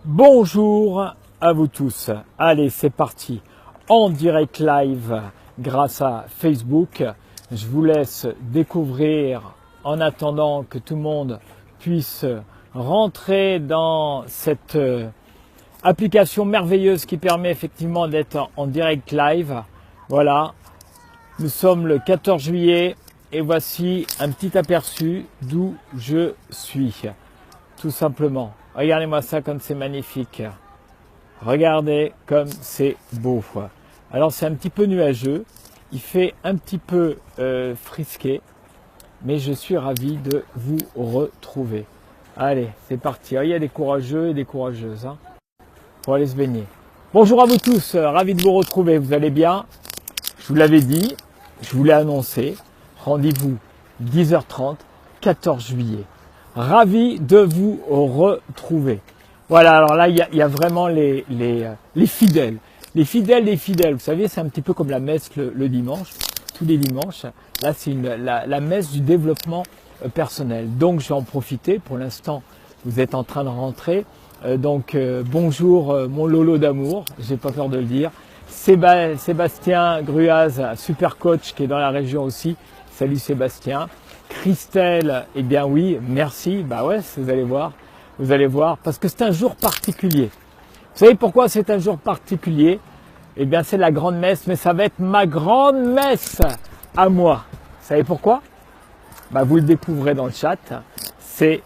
Bonjour à vous tous. Allez, c'est parti. En direct live grâce à Facebook. Je vous laisse découvrir en attendant que tout le monde puisse rentrer dans cette application merveilleuse qui permet effectivement d'être en direct live. Voilà. Nous sommes le 14 juillet et voici un petit aperçu d'où je suis. Tout simplement. Regardez-moi ça comme c'est magnifique. Regardez comme c'est beau. Alors c'est un petit peu nuageux. Il fait un petit peu frisqué. Mais je suis ravi de vous retrouver. Allez, c'est parti. Il y a des courageux et des courageuses pour aller se baigner. Bonjour à vous tous. Ravi de vous retrouver. Vous allez bien? Je vous l'avais dit. Je vous l'ai annoncé. Rendez-vous 10h30, 14 juillet. Ravi de vous retrouver. Voilà, alors là, il y a vraiment les fidèles. Les fidèles des fidèles. Vous savez, c'est un petit peu comme la messe le dimanche, tous les dimanches. Là, c'est la messe du développement personnel. Donc, je vais en profiter. Pour l'instant, vous êtes en train de rentrer. Bonjour, mon Lolo d'amour. J'ai pas peur de le dire. Sébastien Gruaz, super coach qui est dans la région aussi. Salut Sébastien. Christelle, eh bien oui, merci. Bah ouais, vous allez voir, parce que c'est un jour particulier. Vous savez pourquoi c'est un jour particulier? Eh bien, c'est la grande messe, mais ça va être ma grande messe à moi. Vous savez pourquoi? Bah, vous le découvrez dans le chat. C'est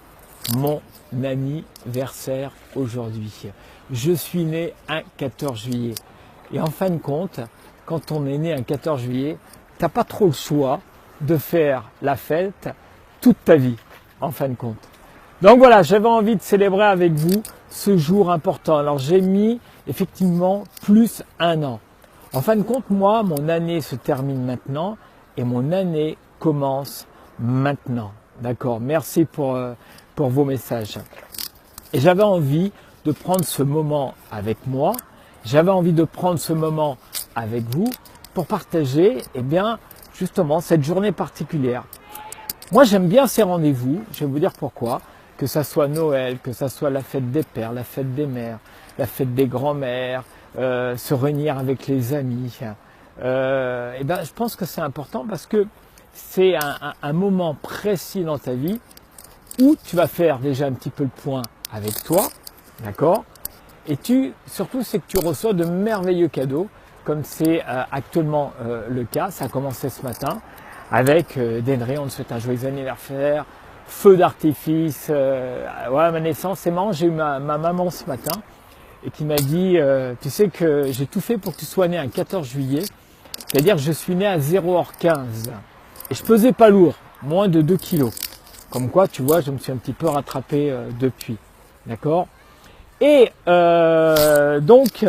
mon anniversaire aujourd'hui. Je suis né un 14 juillet. Et en fin de compte, quand on est né un 14 juillet, t'as pas trop le choix de faire la fête toute ta vie, en fin de compte. Donc voilà, j'avais envie de célébrer avec vous ce jour important. Alors j'ai mis effectivement plus un an. En fin de compte, moi, mon année se termine maintenant et mon année commence maintenant. D'accord? Merci pour vos messages. Et j'avais envie de prendre ce moment avec moi. J'avais envie de prendre ce moment avec vous pour partager, eh bien, justement, cette journée particulière. Moi, j'aime bien ces rendez-vous. Je vais vous dire pourquoi. Que ça soit Noël, que ça soit la fête des pères, la fête des mères, la fête des grands-mères, se réunir avec les amis. Eh ben, je pense que c'est important parce que c'est un moment précis dans ta vie où tu vas faire déjà un petit peu le point avec toi, d'accord? Et surtout, c'est que tu reçois de merveilleux cadeaux, comme c'est actuellement le cas. Ça a commencé ce matin avec Denry, on te souhaite un joyeux anniversaire, feu d'artifice. Ouais, ma naissance, c'est marrant, j'ai eu ma maman ce matin et qui m'a dit, tu sais que j'ai tout fait pour que tu sois né un 14 juillet, c'est-à-dire que je suis né à 0h15 et je pesais pas lourd, moins de 2 kilos. Comme quoi, tu vois, je me suis un petit peu rattrapé depuis, d'accord? Et donc,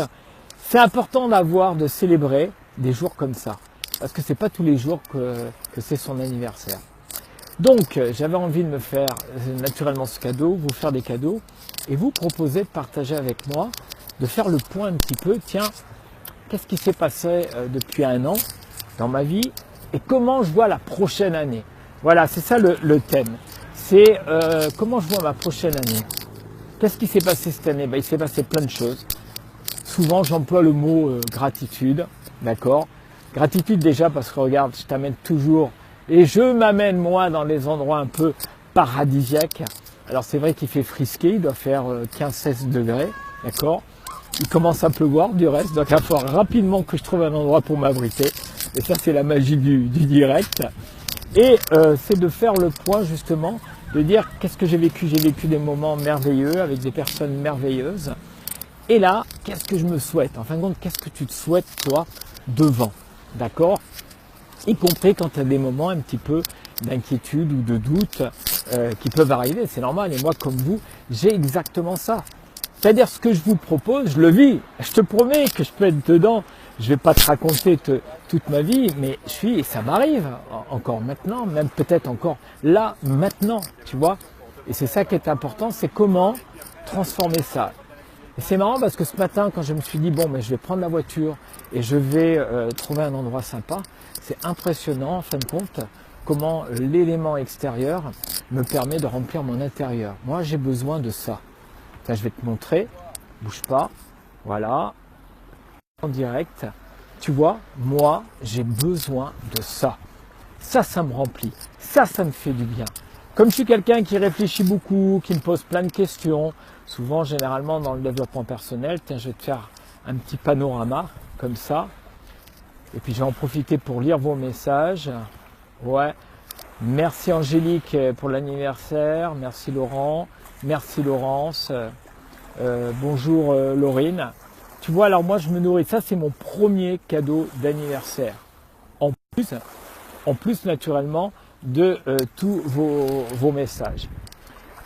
c'est important de célébrer des jours comme ça. Parce que c'est pas tous les jours que c'est son anniversaire. Donc, j'avais envie de me faire naturellement ce cadeau, vous faire des cadeaux, et vous proposer de partager avec moi, de faire le point un petit peu, tiens, qu'est-ce qui s'est passé depuis un an dans ma vie, et comment je vois la prochaine année. Voilà, c'est ça le thème. C'est comment je vois ma prochaine année. Qu'est-ce qui s'est passé cette année? Il s'est passé plein de choses. Souvent, j'emploie le mot gratitude, d'accord? Gratitude déjà parce que regarde, je t'amène toujours, et je m'amène moi dans les endroits un peu paradisiaques. Alors c'est vrai qu'il fait frisqué, il doit faire 15-16 degrés, d'accord? Il commence à pleuvoir du reste, donc il va falloir rapidement que je trouve un endroit pour m'abriter. Et ça, c'est la magie du direct. Et c'est de faire le point justement, de dire qu'est-ce que j'ai vécu. J'ai vécu des moments merveilleux avec des personnes merveilleuses. Et là, qu'est-ce que je me souhaite? En fin de compte, qu'est-ce que tu te souhaites toi devant? D'accord? Y compris quand tu as des moments un petit peu d'inquiétude ou de doute qui peuvent arriver, c'est normal. Et moi, comme vous, j'ai exactement ça. C'est-à-dire ce que je vous propose, je le vis. Je te promets que je peux être dedans. Je vais pas te raconter toute ma vie, mais ça m'arrive encore maintenant, même peut-être encore là, maintenant, tu vois. Et c'est ça qui est important, c'est comment transformer ça. Et c'est marrant parce que ce matin, quand je me suis dit, bon, mais je vais prendre la voiture et je vais trouver un endroit sympa, c'est impressionnant, en fin de compte, comment l'élément extérieur me permet de remplir mon intérieur. Moi, j'ai besoin de ça. Là, je vais te montrer. bouge pas, voilà, en direct. Tu vois, moi, j'ai besoin de ça. Ça me remplit. Ça me fait du bien. Comme je suis quelqu'un qui réfléchit beaucoup, qui me pose plein de questions, souvent, généralement, dans le développement personnel, tiens, je vais te faire un petit panorama, comme ça. Et puis, je vais en profiter pour lire vos messages. Ouais. Merci Angélique pour l'anniversaire. Merci Laurent. Merci Laurence. Bonjour Laurine. Tu vois, alors moi, je me nourris. Ça, c'est mon premier cadeau d'anniversaire. En plus, naturellement, de tous vos messages.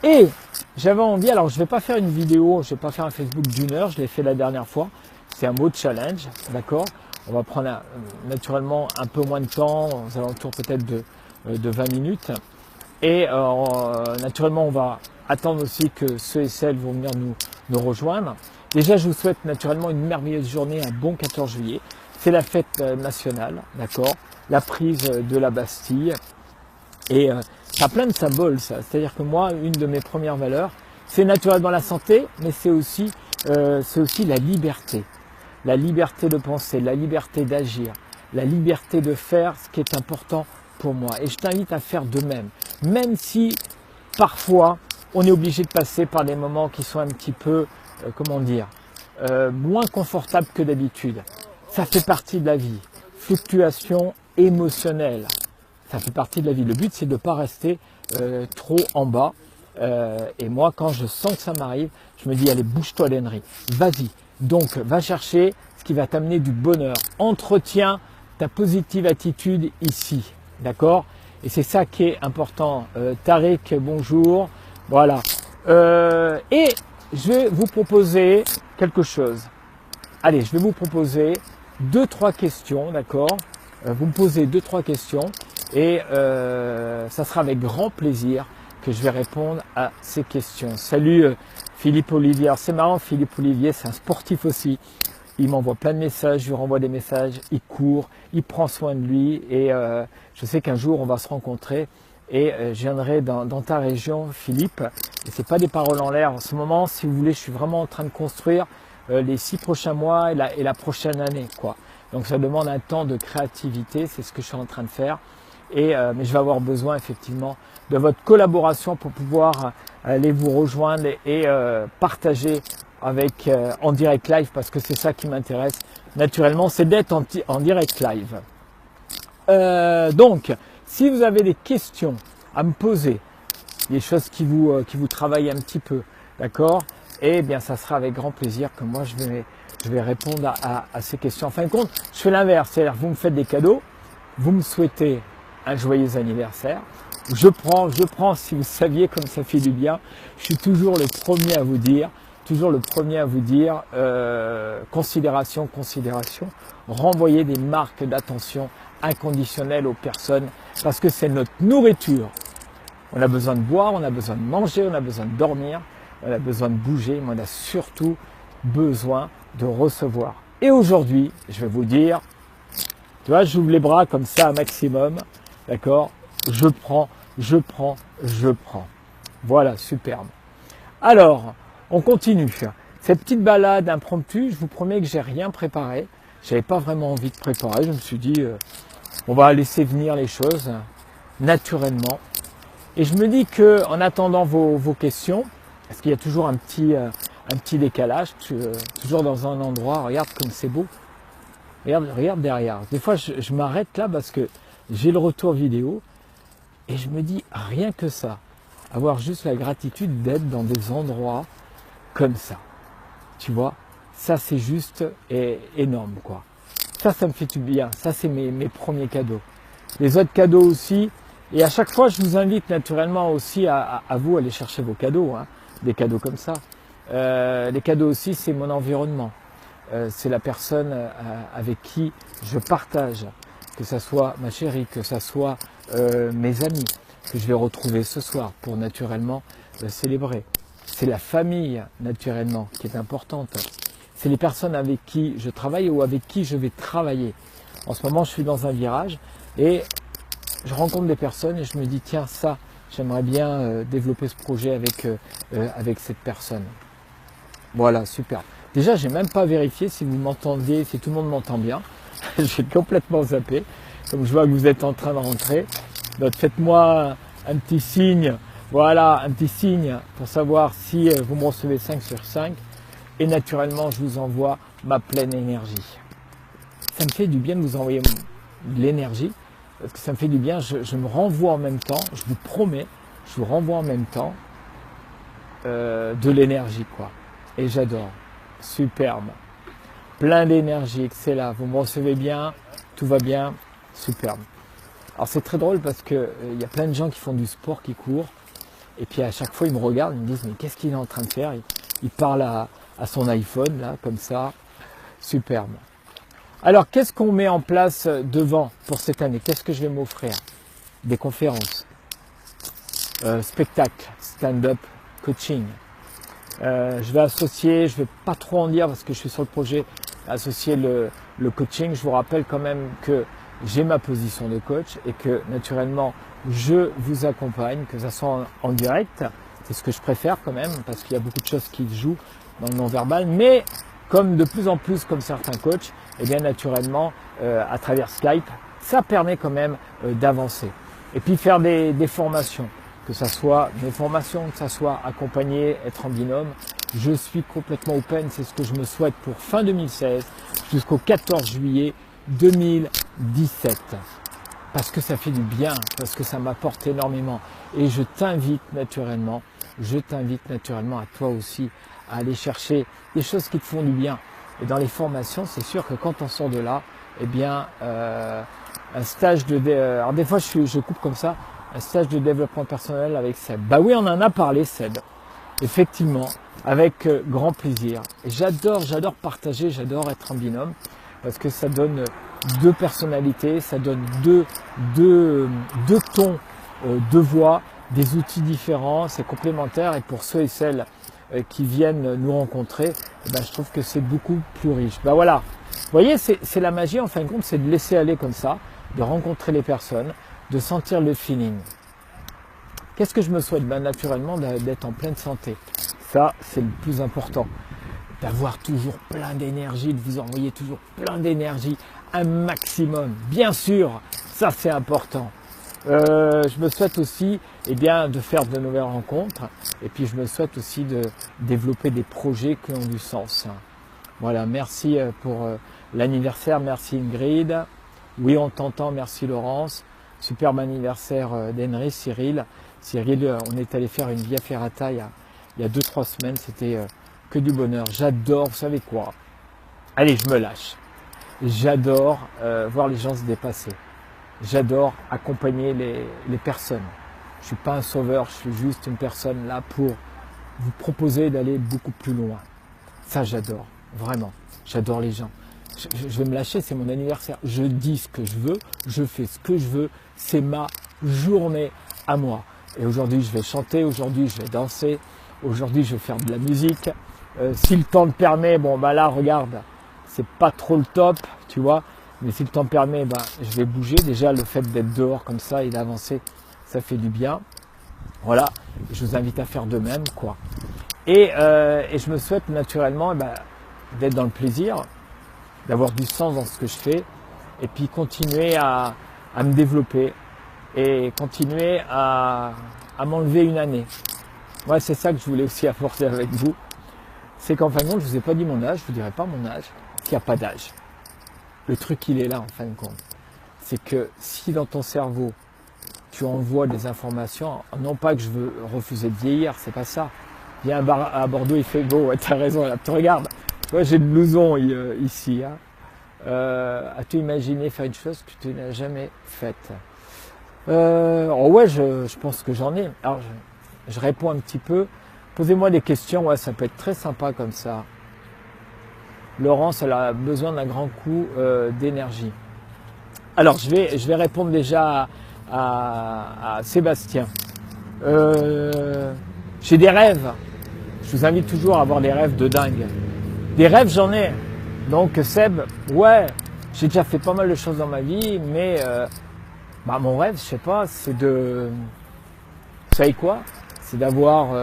Et j'avais envie, alors je ne vais pas faire une vidéo, je ne vais pas faire un Facebook d'1 heure, je l'ai fait la dernière fois. C'est un mot challenge, d'accord? On va prendre naturellement un peu moins de temps, aux alentours peut-être de 20 minutes. Et naturellement, on va attendre aussi que ceux et celles vont venir nous rejoindre. Déjà, je vous souhaite naturellement une merveilleuse journée, un bon 14 juillet. C'est la fête nationale, d'accord? La prise de la Bastille. Et ça a plein de symboles, ça. C'est-à-dire que moi, une de mes premières valeurs, c'est naturellement la santé, mais c'est aussi la liberté. La liberté de penser, la liberté d'agir, la liberté de faire ce qui est important pour moi. Et je t'invite à faire de même. Même si, parfois, on est obligé de passer par des moments qui sont un petit peu, moins confortables que d'habitude. Ça fait partie de la vie. Fluctuation émotionnelle. Ça fait partie de la vie. Le but, c'est de ne pas rester trop en bas. Et moi, quand je sens que ça m'arrive, je me dis, allez, bouge-toi l'ennerie. Vas-y. Donc, va chercher ce qui va t'amener du bonheur. Entretiens ta positive attitude ici. D'accord? Et c'est ça qui est important. Tariq, bonjour. Voilà. Et je vais vous proposer quelque chose. Allez, je vais vous proposer 2-3 questions, d'accord? Vous me posez 2-3 questions et ça sera avec grand plaisir que je vais répondre à ces questions. Salut Philippe Olivier. Alors, c'est marrant, Philippe Olivier, c'est un sportif aussi. Il m'envoie plein de messages, je lui renvoie des messages, il court, il prend soin de lui et je sais qu'un jour on va se rencontrer et je viendrai dans ta région, Philippe. Et c'est pas des paroles en l'air. En ce moment, si vous voulez, je suis vraiment en train de construire les 6 prochains mois et la prochaine année, quoi. Donc ça demande un temps de créativité, c'est ce que je suis en train de faire. Mais je vais avoir besoin effectivement de votre collaboration pour pouvoir aller vous rejoindre et partager avec en direct live, parce que c'est ça qui m'intéresse naturellement, c'est d'être en direct live. Donc, si vous avez des questions à me poser, des choses qui vous travaillent un petit peu, d'accord? Eh bien, ça sera avec grand plaisir que moi je vais répondre à ces questions. En fin de compte, je fais l'inverse, c'est-à-dire vous me faites des cadeaux, vous me souhaitez un joyeux anniversaire. Je prends, si vous saviez comme ça fait du bien, je suis toujours le premier à vous dire, considération, renvoyer des marques d'attention inconditionnelles aux personnes, parce que c'est notre nourriture. On a besoin de boire, on a besoin de manger, on a besoin de dormir, on a besoin de bouger, mais on a surtout besoin de recevoir. Et aujourd'hui, je vais vous dire, tu vois, j'ouvre les bras comme ça un maximum, d'accord? Je prends. Voilà, superbe. Alors, on continue. Cette petite balade impromptue, je vous promets que j'ai rien préparé. J'avais pas vraiment envie de préparer. Je me suis dit, on va laisser venir les choses naturellement. Et je me dis que, en attendant vos questions, parce qu'il y a toujours un petit décalage, toujours dans un endroit. Regarde comme c'est beau. Regarde derrière. Des fois, je m'arrête là parce que j'ai le retour vidéo et je me dis rien que ça, avoir juste la gratitude d'être dans des endroits comme ça. Tu vois, ça c'est juste énorme, quoi. Ça me fait du bien. Ça, c'est mes premiers cadeaux. Les autres cadeaux aussi. Et à chaque fois, je vous invite naturellement aussi à vous aller chercher vos cadeaux, hein, des cadeaux comme ça. Les cadeaux aussi, c'est mon environnement. C'est la personne avec qui je partage, que ça soit ma chérie, que ça soit mes amis, que je vais retrouver ce soir pour naturellement célébrer. C'est la famille naturellement qui est importante. C'est les personnes avec qui je travaille ou avec qui je vais travailler. En ce moment, je suis dans un virage et je rencontre des personnes et je me dis tiens, ça, j'aimerais bien développer ce projet avec cette personne. Voilà, super. Déjà, j'ai même pas vérifié si vous m'entendez, si tout le monde m'entend bien. J'ai complètement zappé. Comme je vois que vous êtes en train de rentrer. Donc faites-moi un petit signe. Voilà, un petit signe pour savoir si vous me recevez 5 sur 5. Et naturellement, je vous envoie ma pleine énergie. Ça me fait du bien de vous envoyer de l'énergie. Parce que ça me fait du bien. Je me renvoie en même temps. Je vous promets, je vous renvoie en même temps de l'énergie, quoi. Et j'adore. Superbe. Plein d'énergie, excellent. Vous me recevez bien, tout va bien, superbe. Alors c'est très drôle parce que il y a plein de gens qui font du sport, qui courent, et puis à chaque fois ils me regardent, ils me disent mais qu'est-ce qu'il est en train de faire? Il parle à son iPhone là, comme ça, superbe. Alors qu'est-ce qu'on met en place devant pour cette année? Qu'est-ce que je vais m'offrir? Des conférences, spectacles, stand-up, coaching. Je vais associer, je vais pas trop en dire parce que je suis sur le projet, associer le coaching. Je vous rappelle quand même que j'ai ma position de coach et que naturellement je vous accompagne, que ça soit en direct, c'est ce que je préfère quand même parce qu'il y a beaucoup de choses qui se jouent dans le non-verbal, mais comme de plus en plus comme certains coachs, et bien naturellement à travers Skype, ça permet quand même d'avancer. Et puis faire des formations, que ça soit des formations, que ça soit accompagner, être en binôme, je suis complètement open, c'est ce que je me souhaite pour fin 2016 jusqu'au 14 juillet 2017. Parce que ça fait du bien, parce que ça m'apporte énormément. Et je t'invite naturellement à toi aussi à aller chercher des choses qui te font du bien. Et dans les formations, c'est sûr que quand on sort de là, eh bien, un stage de... alors des fois, je coupe comme ça, un stage de développement personnel avec Seb. Bah oui, on en a parlé, Seb. Effectivement, avec grand plaisir. Et j'adore partager, j'adore être en binôme, parce que ça donne deux personnalités, ça donne deux tons de voix, des outils différents, c'est complémentaire. Et pour ceux et celles qui viennent nous rencontrer, ben, je trouve que c'est beaucoup plus riche. Ben voilà, vous voyez, c'est la magie en fin de compte, c'est de laisser aller comme ça, de rencontrer les personnes, de sentir le feeling. Qu'est-ce que je me souhaite? Ben, naturellement d'être en pleine santé. Ça, c'est le plus important. D'avoir toujours plein d'énergie, de vous envoyer toujours plein d'énergie, un maximum. Bien sûr, ça c'est important. Je me souhaite aussi eh bien, de faire de nouvelles rencontres et puis je me souhaite aussi de développer des projets qui ont du sens. Voilà, merci pour l'anniversaire, merci Ingrid. Oui, on t'entend, merci Laurence. Superbe anniversaire d'Henry, Cyril. Cyril, on est allé faire une Via Ferrata il y a 2-3 semaines, c'était que du bonheur. J'adore, vous savez quoi? Allez, je me lâche. J'adore voir les gens se dépasser. J'adore accompagner les personnes. Je ne suis pas un sauveur, je suis juste une personne là pour vous proposer d'aller beaucoup plus loin. Ça, j'adore, vraiment. J'adore les gens. Je vais me lâcher, c'est mon anniversaire. Je dis ce que je veux, je fais ce que je veux. C'est ma journée à moi. Et aujourd'hui, je vais chanter, aujourd'hui, je vais danser, aujourd'hui, je vais faire de la musique. Si le temps le permet, bon, bah là, regarde, c'est pas trop le top, tu vois. Mais si le temps permet, ben, je vais bouger. Déjà, le fait d'être dehors comme ça et d'avancer, ça fait du bien. Voilà, je vous invite à faire de même, quoi. Et je me souhaite naturellement d'être dans le plaisir, d'avoir du sens dans ce que je fais, et puis continuer à me développer et continuer à m'enlever une année. Ouais, c'est ça que je voulais aussi apporter avec vous. C'est qu'en fin de compte, je ne vous ai pas dit mon âge, je ne vous dirai pas mon âge, qu'il n'y a pas d'âge. Le truc, il est là en fin de compte. C'est que si dans ton cerveau, tu envoies des informations, non pas que je veux refuser de vieillir, c'est pas ça. Viens à Bordeaux, il fait beau, ouais, t'as raison, là, tu regardes. Moi, j'ai le blouson ici. Hein. As-tu imaginé faire une chose que tu n'as jamais faite? Oh ouais, je pense que j'en ai. Alors, je réponds un petit peu. Posez-moi des questions, ouais, ça peut être très sympa comme ça. Laurence, elle a besoin d'un grand coup d'énergie. Alors, je vais répondre déjà à Sébastien. J'ai des rêves. Je vous invite toujours à avoir des rêves de dingue. Des rêves, j'en ai. Donc, Seb, ouais, j'ai déjà fait pas mal de choses dans ma vie, mais mon rêve, je sais pas, c'est de... Vous savez quoi? C'est d'avoir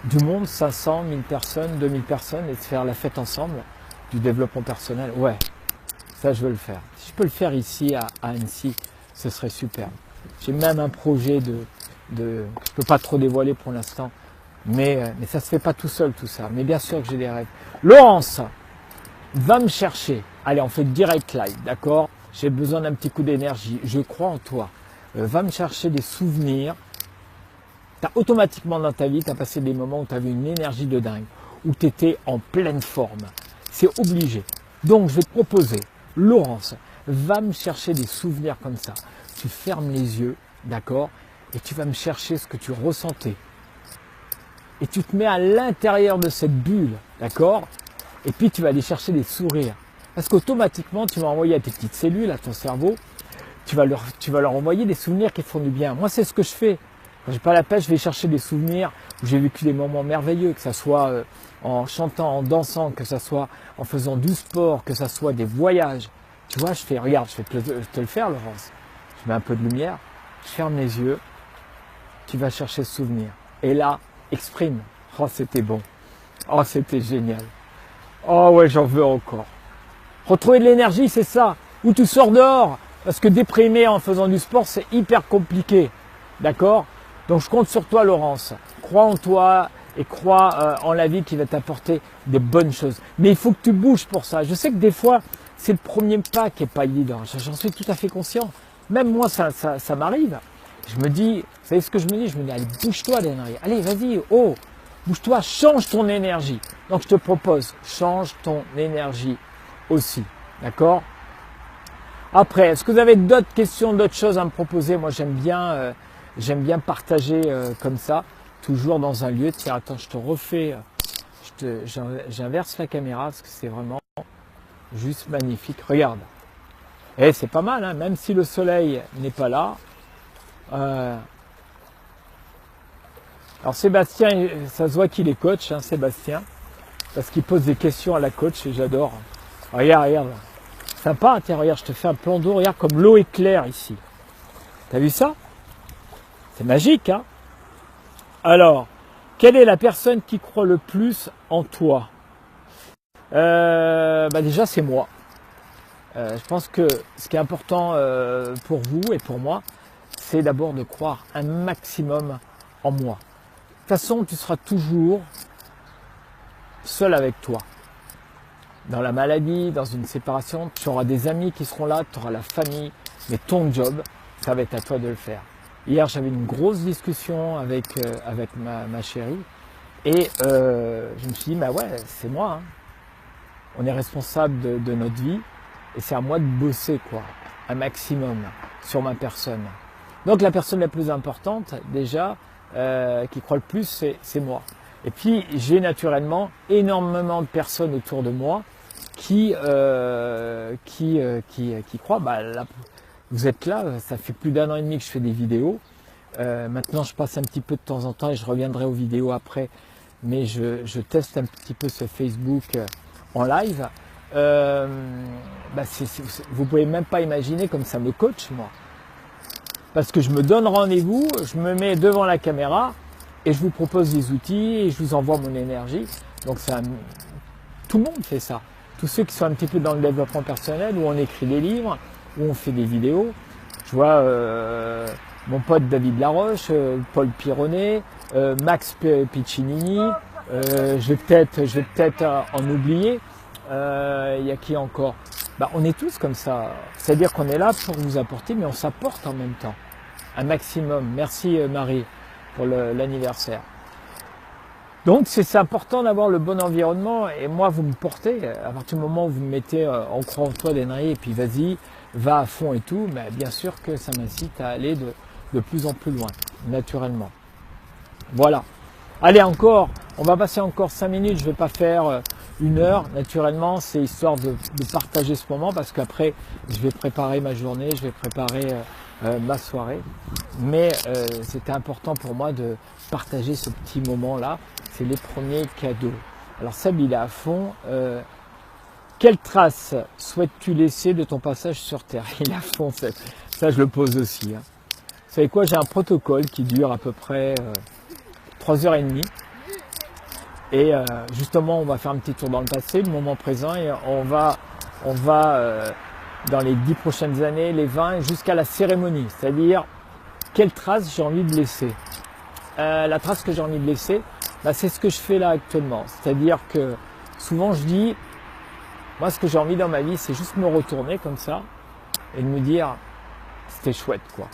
du monde, 500, 1000 personnes, 2000 personnes, et de faire la fête ensemble, du développement personnel. Ouais, ça je veux le faire. Si je peux le faire ici à Annecy, ce serait super. J'ai même un projet que je ne peux pas trop dévoiler pour l'instant, mais ça ne se fait pas tout seul tout ça. Mais bien sûr que j'ai des rêves. Laurence, va me chercher. Allez, on fait direct live, d'accord? J'ai besoin d'un petit coup d'énergie. Je crois en toi. Va me chercher des souvenirs. Tu as automatiquement dans ta vie, tu as passé des moments où tu avais une énergie de dingue, où tu étais en pleine forme. C'est obligé. Donc, je vais te proposer, Laurence, va me chercher des souvenirs comme ça. Tu fermes les yeux, d'accord? Et tu vas me chercher ce que tu ressentais. Et tu te mets à l'intérieur de cette bulle, d'accord? Et puis, tu vas aller chercher des sourires. Parce qu'automatiquement, tu vas envoyer à tes petites cellules, à ton cerveau, tu vas leur envoyer des souvenirs qui font du bien. Moi, c'est ce que je fais. Quand j'ai pas la pêche, je vais chercher des souvenirs où j'ai vécu des moments merveilleux, que ce soit en chantant, en dansant, que ce soit en faisant du sport, que ce soit des voyages. Tu vois, regarde, je vais te le faire, Laurence. Je mets un peu de lumière, je ferme les yeux, tu vas chercher ce souvenir. Et là, exprime. Oh, c'était bon. Oh, c'était génial. Oh ouais, j'en veux encore. Retrouver de l'énergie, c'est ça. Ou tu sors dehors. Parce que déprimer en faisant du sport, c'est hyper compliqué. D'accord? Donc je compte sur toi, Laurence. Crois en toi et crois en la vie qui va t'apporter des bonnes choses. Mais il faut que tu bouges pour ça. Je sais que des fois, c'est le premier pas qui n'est pas évident. J'en suis tout à fait conscient. Même moi, ça m'arrive. Je me dis, vous savez ce que je me dis? Je me dis, allez, bouge-toi, l'énergie. Allez, vas-y, oh, bouge-toi, change ton énergie. Donc je te propose, change ton énergie aussi. D'accord? Après, est-ce que vous avez d'autres questions, d'autres choses à me proposer? Moi, j'aime bien partager comme ça, toujours dans un lieu. Tiens, attends, je te refais, j'inverse la caméra parce que c'est vraiment juste magnifique. Regarde. Et c'est pas mal, hein, même si le soleil n'est pas là. Alors Sébastien, ça se voit qu'il est coach, hein, Sébastien, parce qu'il pose des questions à la coach et j'adore. Regarde. Sympa, tiens, regarde, je te fais un plan d'eau, regarde comme l'eau est claire ici. T'as vu ça? C'est magique, hein? Alors, quelle est la personne qui croit le plus en toi? Déjà, c'est moi. Je pense que ce qui est important pour vous et pour moi, c'est d'abord de croire un maximum en moi. De toute façon, tu seras toujours seul avec toi. Dans la maladie, dans une séparation, tu auras des amis qui seront là, tu auras la famille, mais ton job, ça va être à toi de le faire. Hier, j'avais une grosse discussion avec ma chérie et je me suis dit, bah ouais, c'est moi. Hein. On est responsable de notre vie et c'est à moi de bosser quoi, un maximum sur ma personne. Donc la personne la plus importante, déjà, qui croit le plus, c'est moi. Et puis, j'ai naturellement énormément de personnes autour de moi qui croient. Bah, là, vous êtes là, ça fait plus d'1 an et demi que je fais des vidéos. Maintenant, je passe un petit peu de temps en temps et je reviendrai aux vidéos après. Mais je teste un petit peu ce Facebook en live. Vous pouvez même pas imaginer comme ça me coach, moi. Parce que je me donne rendez-vous, je me mets devant la caméra et je vous propose des outils et je vous envoie mon énergie. Donc tout le monde fait ça. Tous ceux qui sont un petit peu dans le développement personnel, où on écrit des livres, où on fait des vidéos. Je vois mon pote David Laroche, Paul Pironnet, Max Piccinini. Je vais peut-être en oublier. Il y a qui encore? On est tous comme ça. C'est-à-dire qu'on est là pour vous apporter, mais on s'apporte en même temps. Un maximum. Merci Marie pour l'anniversaire. Donc c'est important d'avoir le bon environnement et moi vous me portez, à partir du moment où vous me mettez en croix en toi d'énergie et puis vas-y, va à fond et tout, mais bien sûr que ça m'incite à aller de plus en plus loin, naturellement. Voilà. Allez encore, on va passer encore 5 minutes, je ne vais pas faire 1 heure, naturellement, c'est histoire de partager ce moment parce qu'après je vais préparer ma journée, je vais préparer ma soirée. Mais c'était important pour moi de partager ce petit moment-là. C'est les premiers cadeaux. Alors Seb, il est à fond. Quelle trace souhaites-tu laisser de ton passage sur Terre? Il est à fond, Seb. Ça, je le pose aussi. Hein. Vous savez quoi? J'ai un protocole qui dure à peu près 3h30. Et justement, on va faire un petit tour dans le passé, le moment présent, et on va dans les 10 prochaines années, les 20, jusqu'à la cérémonie. C'est-à-dire, quelle trace j'ai envie de laisser. La trace que j'ai envie de laisser, bah, c'est ce que je fais là actuellement. C'est-à-dire que souvent je dis, moi ce que j'ai envie dans ma vie, c'est juste me retourner comme ça et de me dire, c'était chouette quoi.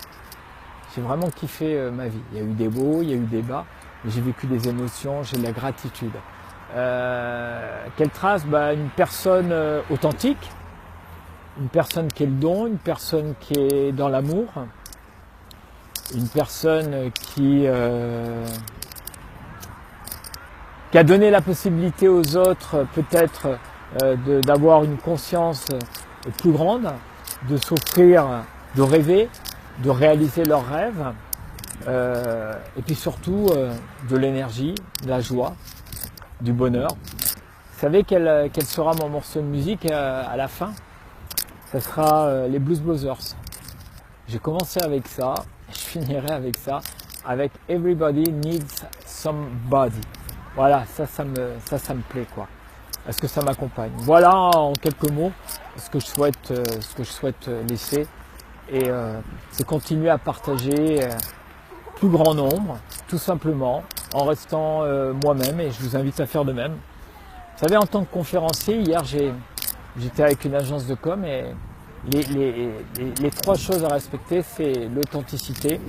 J'ai vraiment kiffé ma vie. Il y a eu des hauts, il y a eu des bas, mais j'ai vécu des émotions, j'ai de la gratitude. Quelle trace? Bah, une personne authentique, une personne qui est le don, une personne qui est dans l'amour, une personne qui a donné la possibilité aux autres peut-être d'avoir une conscience plus grande, de s'offrir, de rêver, de réaliser leurs rêves, et puis surtout de l'énergie, de la joie, du bonheur. Vous savez quel sera mon morceau de musique à la fin? Ça sera les Blues Brothers. J'ai commencé avec ça, je finirai avec ça, avec Everybody Needs Somebody. Voilà, ça me plaît quoi. Est-ce que ça m'accompagne? Voilà en quelques mots ce que je souhaite laisser. Et c'est continuer à partager plus grand nombre, tout simplement, en restant moi-même, et je vous invite à faire de même. Vous savez, en tant que conférencier, hier j'étais avec une agence de com et les 3 choses à respecter, c'est l'authenticité,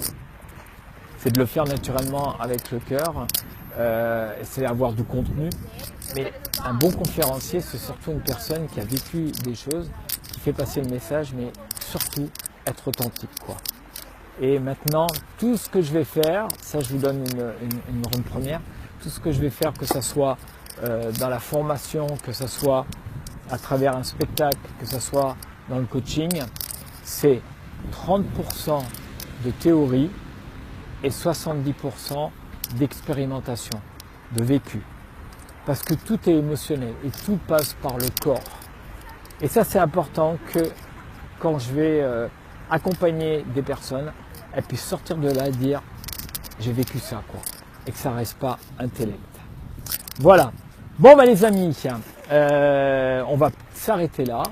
c'est de le faire naturellement avec le cœur, c'est avoir du contenu. Mais un bon conférencier, c'est surtout une personne qui a vécu des choses, qui fait passer le message, mais surtout être authentique, quoi. Et maintenant, tout ce que je vais faire, ça je vous donne une ronde première, tout ce que je vais faire, que ce soit dans la formation, que ce soit à travers un spectacle, que ce soit dans le coaching, c'est 30% de théorie et 70% d'expérimentation, de vécu. Parce que tout est émotionnel et tout passe par le corps. Et ça, c'est important que quand je vais accompagner des personnes, elles puissent sortir de là et dire j'ai vécu ça, quoi. Et que ça ne reste pas intellect. Voilà. Bon, bah, les amis, on va s'arrêter là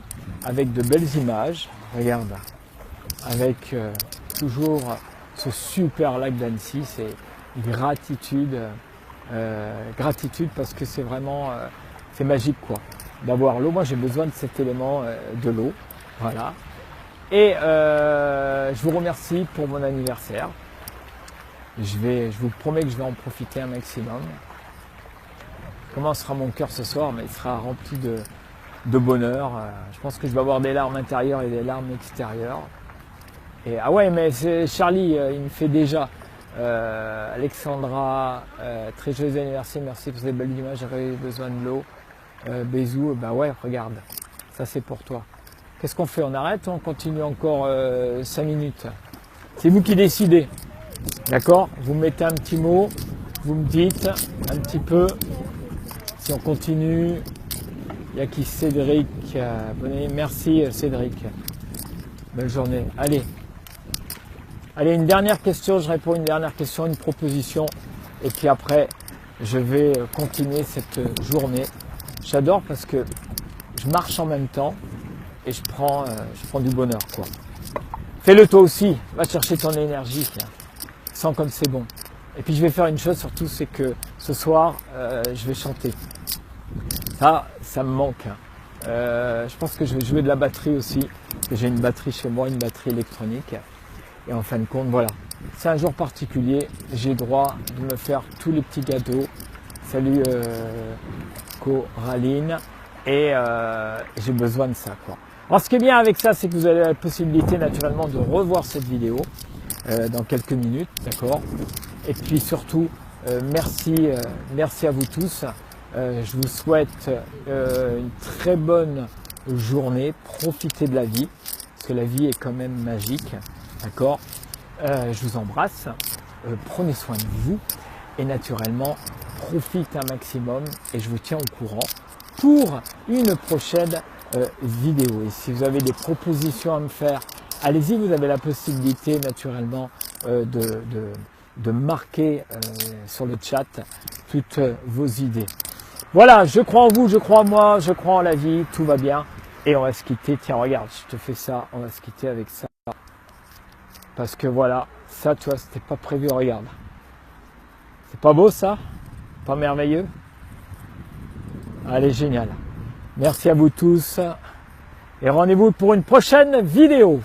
avec de belles images. Regarde, avec toujours ce super lac d'Annecy, c'est gratitude. Gratitude parce que c'est vraiment c'est magique quoi d'avoir l'eau. Moi j'ai besoin de cet élément de l'eau, voilà. Et je vous remercie pour mon anniversaire. Je vous promets que je vais en profiter un maximum. Comment sera mon cœur ce soir? Mais il sera rempli de bonheur. Je pense que je vais avoir des larmes intérieures et des larmes extérieures. Et ah ouais, mais c'est Charlie, il me fait déjà. Alexandra, très joyeux anniversaire, merci pour cette belle image, j'avais besoin de l'eau. Bisous, bah ouais, regarde, ça c'est pour toi. Qu'est-ce qu'on fait? On arrête ou on continue encore 5 minutes? C'est vous qui décidez, d'accord? Vous mettez un petit mot, vous me dites un petit peu si on continue. Il y a qui? Cédric, merci Cédric, belle journée, allez. Allez, une dernière question, je réponds une dernière question, une proposition, et puis après, je vais continuer cette journée. J'adore parce que je marche en même temps et je prends du bonheur, quoi. Fais-le toi aussi, va chercher ton énergie, tiens. Sens comme c'est bon. Et puis je vais faire une chose surtout, c'est que ce soir, je vais chanter. Ça me manque. Je pense que je vais jouer de la batterie aussi. J'ai une batterie chez moi, une batterie électronique. Et en fin de compte, voilà, c'est un jour particulier, j'ai droit de me faire tous les petits gâteaux. Salut Coraline, et j'ai besoin de ça, quoi. Alors ce qui est bien avec ça, c'est que vous avez la possibilité naturellement de revoir cette vidéo dans quelques minutes, d'accord. Et puis surtout, merci à vous tous. Je vous souhaite une très bonne journée, profitez de la vie, parce que la vie est quand même magique. D'accord, je vous embrasse, prenez soin de vous et naturellement profitez un maximum et je vous tiens au courant pour une prochaine vidéo. Et si vous avez des propositions à me faire, allez-y, vous avez la possibilité naturellement de marquer sur le chat toutes vos idées. Voilà, je crois en vous, je crois en moi, je crois en la vie, tout va bien. Et on va se quitter, tiens regarde, je te fais ça, on va se quitter avec ça. Parce que voilà, ça tu vois, c'était pas prévu, regarde. C'est pas beau ça? Pas merveilleux? Allez, génial. Merci à vous tous. Et rendez-vous pour une prochaine vidéo.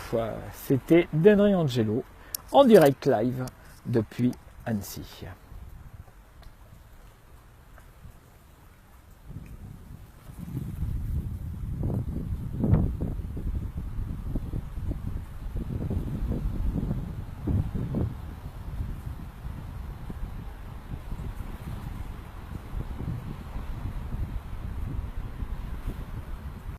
C'était Denry Angelo en direct live depuis Annecy.